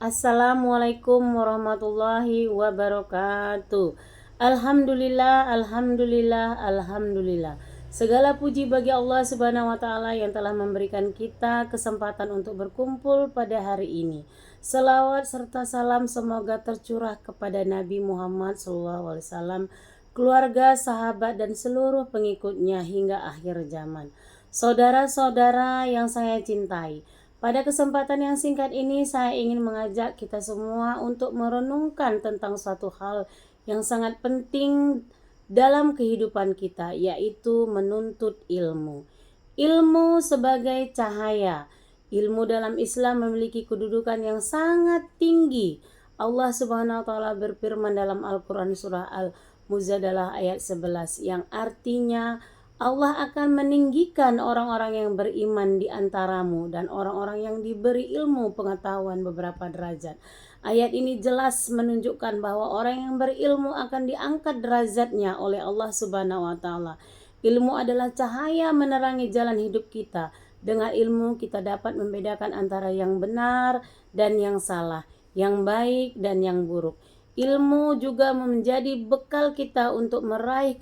Assalamualaikum warahmatullahi wabarakatuh. Alhamdulillah, alhamdulillah, alhamdulillah. Segala puji bagi Allah Subhanahu wa taala yang telah memberikan kita kesempatan untuk berkumpul pada hari ini. Selawat serta salam semoga tercurah kepada Nabi Muhammad SAW, keluarga, sahabat dan seluruh pengikutnya hingga akhir zaman. Saudara-saudara yang saya cintai, pada kesempatan yang singkat ini saya ingin mengajak kita semua untuk merenungkan tentang suatu hal yang sangat penting dalam kehidupan kita, yaitu menuntut ilmu. Ilmu sebagai cahaya. Ilmu dalam Islam memiliki kedudukan yang sangat tinggi. Allah Subhanahu wa taala berfirman dalam Al-Qur'an surah Al-Mujadalah ayat 11 yang artinya Allah akan meninggikan orang-orang yang beriman di antaramu dan orang-orang yang diberi ilmu pengetahuan beberapa derajat. Ayat ini jelas menunjukkan bahwa orang yang berilmu akan diangkat derajatnya oleh Allah Subhanahu wa taala. Ilmu adalah cahaya menerangi jalan hidup kita. Dengan ilmu kita dapat membedakan antara yang benar dan yang salah, yang baik dan yang buruk. Ilmu juga menjadi bekal kita untuk meraih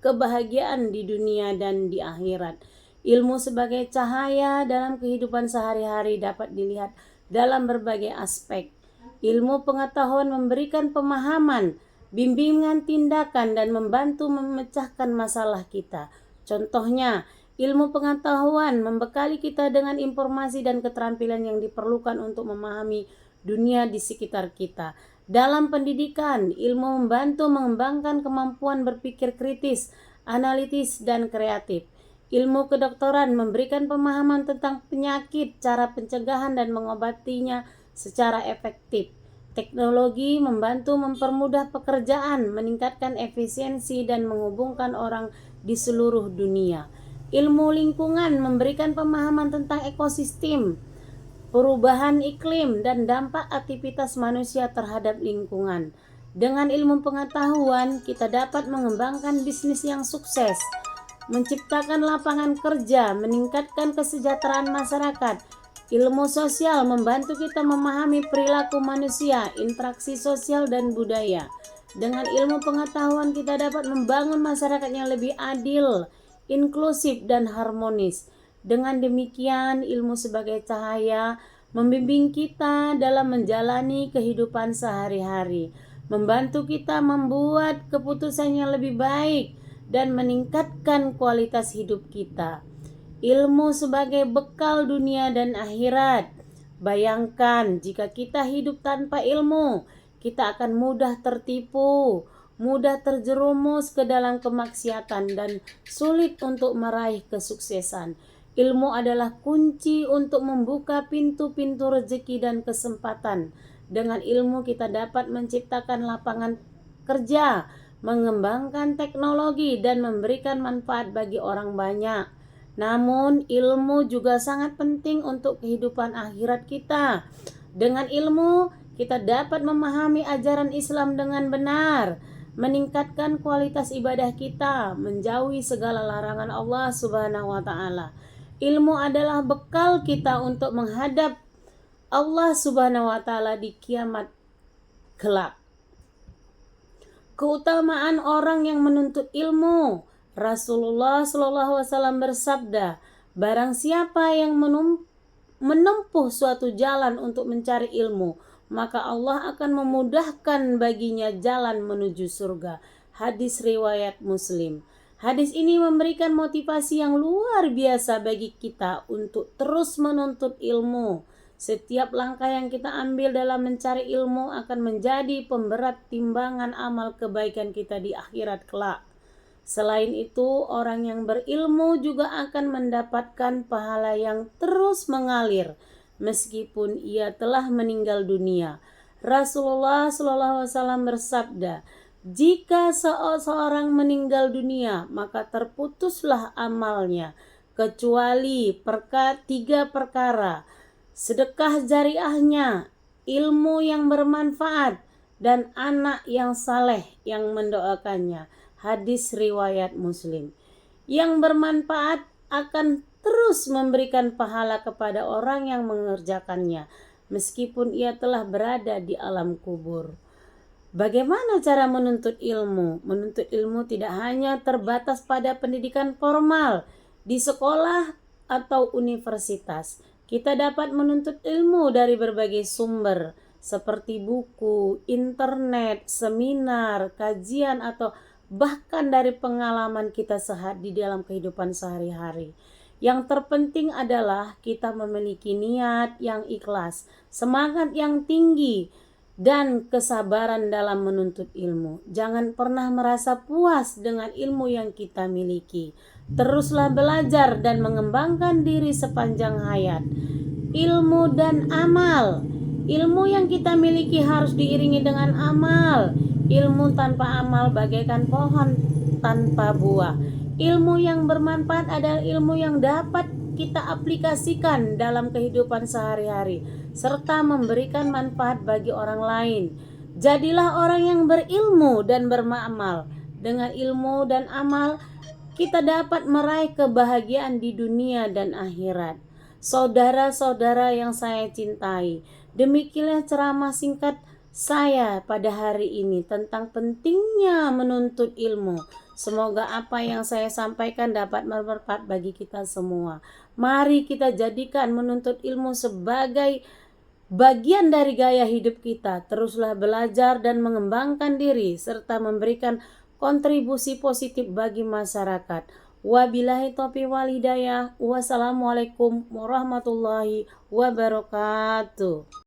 kebahagiaan di dunia dan di akhirat. Ilmu sebagai cahaya dalam kehidupan sehari-hari dapat dilihat dalam berbagai aspek. Ilmu pengetahuan memberikan pemahaman, bimbingan tindakan dan membantu memecahkan masalah kita. Contohnya, ilmu pengetahuan membekali kita dengan informasi dan keterampilan yang diperlukan untuk memahami dunia di sekitar kita. Dalam pendidikan, ilmu membantu mengembangkan kemampuan berpikir kritis, analitis, dan kreatif. Ilmu kedokteran memberikan pemahaman tentang penyakit, cara pencegahan dan mengobatinya secara efektif. Teknologi membantu mempermudah pekerjaan, meningkatkan efisiensi dan menghubungkan orang di seluruh dunia. Ilmu lingkungan memberikan pemahaman tentang ekosistem, perubahan iklim dan dampak aktivitas manusia terhadap lingkungan. Dengan ilmu pengetahuan, kita dapat mengembangkan bisnis yang sukses, menciptakan lapangan kerja, meningkatkan kesejahteraan masyarakat. Ilmu sosial membantu kita memahami perilaku manusia, interaksi sosial dan budaya. Dengan ilmu pengetahuan kita dapat membangun masyarakat yang lebih adil, inklusif dan harmonis. Dengan demikian, ilmu sebagai cahaya membimbing kita dalam menjalani kehidupan sehari-hari, membantu kita membuat keputusan yang lebih baik dan meningkatkan kualitas hidup kita. Ilmu sebagai bekal dunia dan akhirat. Bayangkan jika kita hidup tanpa ilmu, kita akan mudah tertipu, mudah terjerumus ke dalam kemaksiatan dan sulit untuk meraih kesuksesan. Ilmu adalah kunci untuk membuka pintu-pintu rezeki dan kesempatan. Dengan ilmu kita dapat menciptakan lapangan kerja, mengembangkan teknologi dan memberikan manfaat bagi orang banyak. Namun ilmu juga sangat penting untuk kehidupan akhirat kita. Dengan ilmu kita dapat memahami ajaran Islam dengan benar, meningkatkan kualitas ibadah kita, menjauhi segala larangan Allah Subhanahu wa taala. Ilmu adalah bekal kita untuk menghadap Allah Subhanahu wa taala di kiamat kelak. Keutamaan orang yang menuntut ilmu. Rasulullah SAW bersabda, barang siapa yang menempuh suatu jalan untuk mencari ilmu, maka Allah akan memudahkan baginya jalan menuju surga. Hadis riwayat Muslim. Hadis ini memberikan motivasi yang luar biasa bagi kita untuk terus menuntut ilmu. Setiap langkah yang kita ambil dalam mencari ilmu akan menjadi pemberat timbangan amal kebaikan kita di akhirat kelak. Selain itu, orang yang berilmu juga akan mendapatkan pahala yang terus mengalir meskipun ia telah meninggal dunia. Rasulullah SAW bersabda, jika seseorang meninggal dunia, maka terputuslah amalnya, kecuali tiga perkara: sedekah jariahnya, ilmu yang bermanfaat, dan anak yang saleh yang mendoakannya. Hadis riwayat Muslim. Yang bermanfaat akan terus memberikan pahala kepada orang yang mengerjakannya. meskipun ia telah berada di alam kubur. Bagaimana cara menuntut ilmu? Menuntut ilmu tidak hanya terbatas pada pendidikan formal di sekolah atau universitas. Kita dapat menuntut ilmu dari berbagai sumber seperti buku, internet, seminar, kajian, atau bahkan dari pengalaman kita di dalam kehidupan sehari-hari. Yang terpenting adalah kita memiliki niat yang ikhlas, semangat yang tinggi, dan kesabaran dalam menuntut ilmu. Jangan pernah merasa puas dengan ilmu yang kita miliki. Teruslah belajar dan mengembangkan diri sepanjang hayat. Ilmu dan amal. Ilmu yang kita miliki harus diiringi dengan amal. Ilmu tanpa amal bagaikan pohon tanpa buah. Ilmu yang bermanfaat adalah ilmu yang dapat kita aplikasikan dalam kehidupan sehari-hari serta memberikan manfaat bagi orang lain. Jadilah orang yang berilmu dan beramal. Dengan ilmu dan amal kita dapat meraih kebahagiaan di dunia dan akhirat. Saudara-saudara yang saya cintai, demikianlah ceramah singkat saya pada hari ini tentang pentingnya menuntut ilmu. Semoga apa yang saya sampaikan dapat bermanfaat bagi kita semua. Mari kita jadikan menuntut ilmu sebagai bagian dari gaya hidup kita. Teruslah belajar dan mengembangkan diri serta memberikan kontribusi positif bagi masyarakat. Wabillahi taufiq wal hidayah. Wassalamualaikum warahmatullahi wabarakatuh.